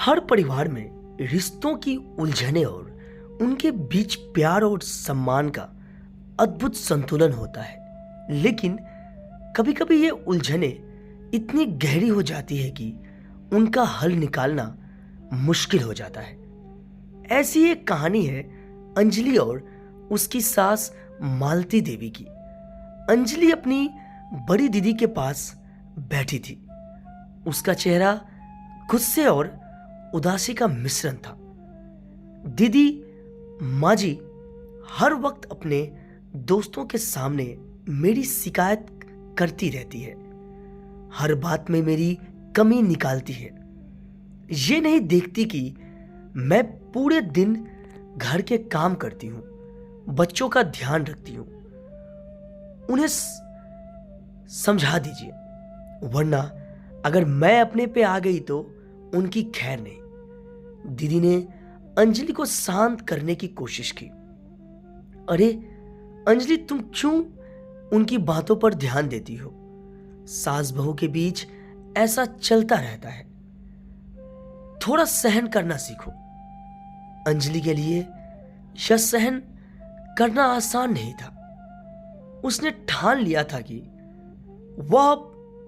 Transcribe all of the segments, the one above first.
हर परिवार में रिश्तों की उलझने और उनके बीच प्यार और सम्मान का अद्भुत संतुलन होता है। लेकिन कभी-कभी ये उलझने इतनी गहरी हो जाती है कि उनका हल निकालना मुश्किल हो जाता है। ऐसी एक कहानी है अंजलि और उसकी सास मालती देवी की। अंजलि अपनी बड़ी दीदी के पास बैठी थी। उसका चेहरा गुस्से और उदासी का मिश्रण था। दीदी माजी हर वक्त अपने दोस्तों के सामने मेरी शिकायत करती रहती है, हर बात में मेरी कमी निकालती है। ये नहीं देखती कि मैं पूरे दिन घर के काम करती हूँ, बच्चों का ध्यान रखती हूँ। उन्हें समझा दीजिए, वरना अगर मैं अपने पे आ गई तो उनकी खैर नहीं। दीदी ने अंजलि को शांत करने की कोशिश की। अरे अंजलि, तुम क्यों उनकी बातों पर ध्यान देती हो? सास बहू के बीच ऐसा चलता रहता है। थोड़ा सहन करना सीखो। अंजलि के लिए यह सहन करना आसान नहीं था। उसने ठान लिया था कि वह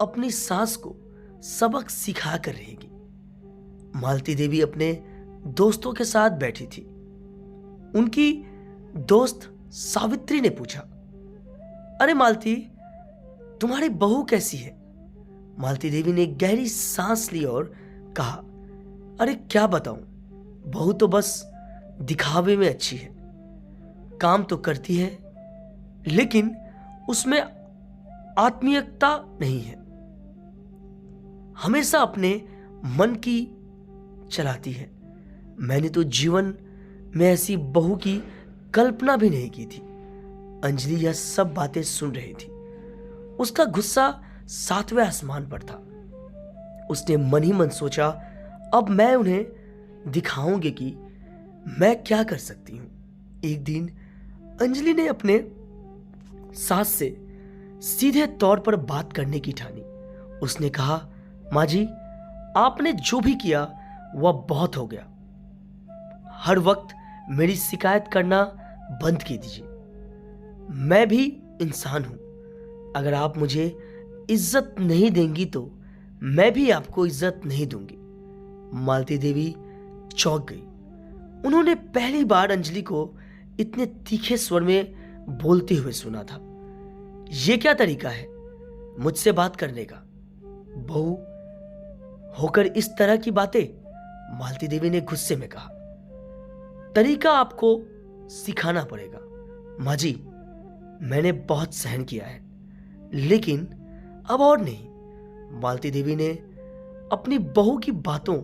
अपनी सास को सबक सिखा कर रहेगी। मालती देवी अपने दोस्तों के साथ बैठी थी। उनकी दोस्त सावित्री ने पूछा, अरे मालती, तुम्हारी बहू कैसी है? मालती देवी ने गहरी सांस ली और कहा, अरे क्या बताऊं, बहू तो बस दिखावे में अच्छी है। काम तो करती है, लेकिन उसमें आत्मीयता नहीं है। हमेशा अपने मन की चलाती है। मैंने तो जीवन में ऐसी बहू की कल्पना भी नहीं की थी। अंजलि यह सब बातें सुन रही थी। उसका गुस्सा 7वें आसमान पर था। उसने मन ही मन सोचा, अब मैं उन्हें दिखाऊंगी कि मैं क्या कर सकती हूं। एक दिन अंजलि ने अपने सास से सीधे तौर पर बात करने की ठानी। उसने कहा, माँ जी, आपने जो भी किया वह बहुत हो गया। हर वक्त मेरी शिकायत करना बंद की दीजिए। मैं भी इंसान हूं। अगर आप मुझे इज्जत नहीं देंगी तो मैं भी आपको इज्जत नहीं दूंगी। मालती देवी चौंक गई। उन्होंने पहली बार अंजलि को इतने तीखे स्वर में बोलते हुए सुना था। यह क्या तरीका है मुझसे बात करने का? बहू होकर इस तरह की बातें? मालती देवी ने गुस्से में कहा। तरीका आपको सिखाना पड़ेगा। माँ जी, मैंने बहुत सहन किया है, लेकिन अब और नहीं। मालती देवी ने अपनी बहू की बातों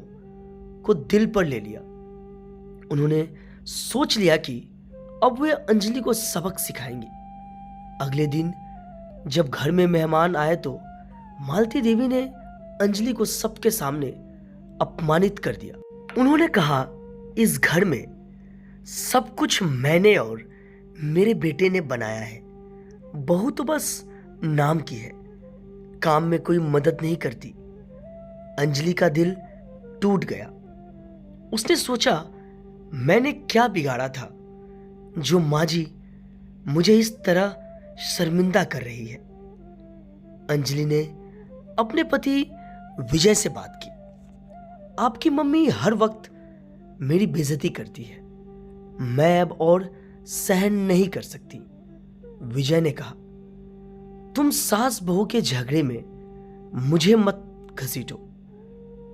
को दिल पर ले लिया। उन्होंने सोच लिया कि अब वे अंजलि को सबक सिखाएंगी। अगले दिन जब घर में मेहमान आए तो मालती देवी ने अंजलि को सबके सामने अपमानित कर दिया। उन्होंने कहा, इस घर में सब कुछ मैंने और मेरे बेटे ने बनाया है। बहू तो बस नाम की है, काम में कोई मदद नहीं करती। अंजलि का दिल टूट गया। उसने सोचा, मैंने क्या बिगाड़ा था जो माँ जी मुझे इस तरह शर्मिंदा कर रही है। अंजलि ने अपने पति विजय से बात की। आपकी मम्मी हर वक्त मेरी बेइज्जती करती है, मैं अब और सहन नहीं कर सकती। विजय ने कहा, तुम सास बहू के झगड़े में मुझे मत घसीटो।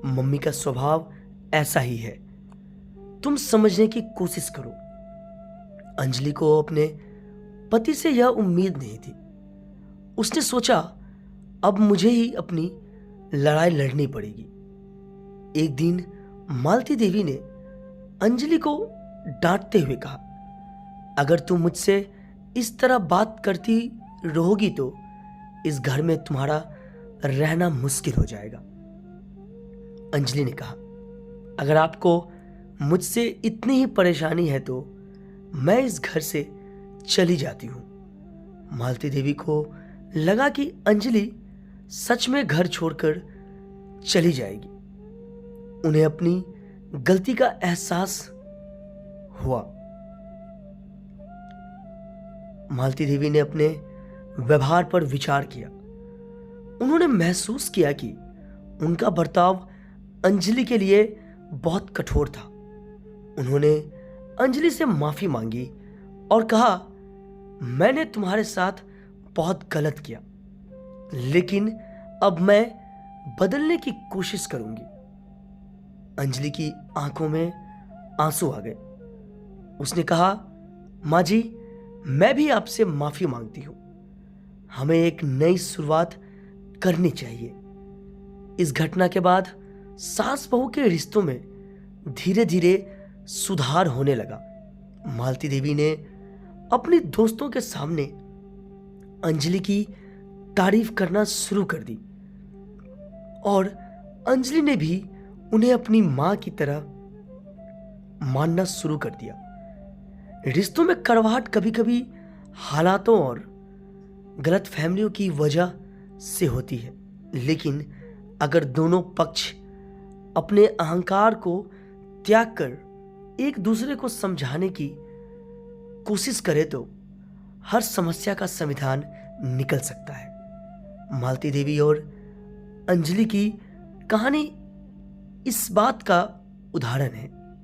मम्मी का स्वभाव ऐसा ही है, तुम समझने की कोशिश करो। अंजलि को अपने पति से यह उम्मीद नहीं थी। उसने सोचा, अब मुझे ही अपनी लड़ाई लड़नी पड़ेगी। एक दिन मालती देवी ने अंजलि को डांटते हुए कहा, अगर तुम मुझसे इस तरह बात करती रहोगी तो इस घर में तुम्हारा रहना मुश्किल हो जाएगा। अंजलि ने कहा, अगर आपको मुझसे इतनी ही परेशानी है तो मैं इस घर से चली जाती हूं। मालती देवी को लगा कि अंजलि सच में घर छोड़कर चली जाएगी। उन्हें अपनी गलती का एहसास हुआ। मालती देवी ने अपने व्यवहार पर विचार किया। उन्होंने महसूस किया कि उनका बर्ताव अंजलि के लिए बहुत कठोर था। उन्होंने अंजलि से माफी मांगी और कहा, मैंने तुम्हारे साथ बहुत गलत किया, लेकिन अब मैं बदलने की कोशिश करूंगी। अंजलि की आंखों में आंसू आ गए। उसने कहा, माँ जी, मैं भी आपसे माफी मांगती हूं। हमें एक नई शुरुआत करनी चाहिए। इस घटना के बाद सास बहू के रिश्तों में धीरे धीरे सुधार होने लगा। मालती देवी ने अपने दोस्तों के सामने अंजलि की तारीफ करना शुरू कर दी और अंजलि ने भी उन्हें अपनी मां की तरह मानना शुरू कर दिया। रिश्तों में कड़वाहट कभी कभी हालातों और गलत फहमियों की वजह से होती है, लेकिन अगर दोनों पक्ष अपने अहंकार को त्याग कर एक दूसरे को समझाने की कोशिश करे तो हर समस्या का समाधान निकल सकता है। मालती देवी और अंजलि की कहानी इस बात का उदाहरण है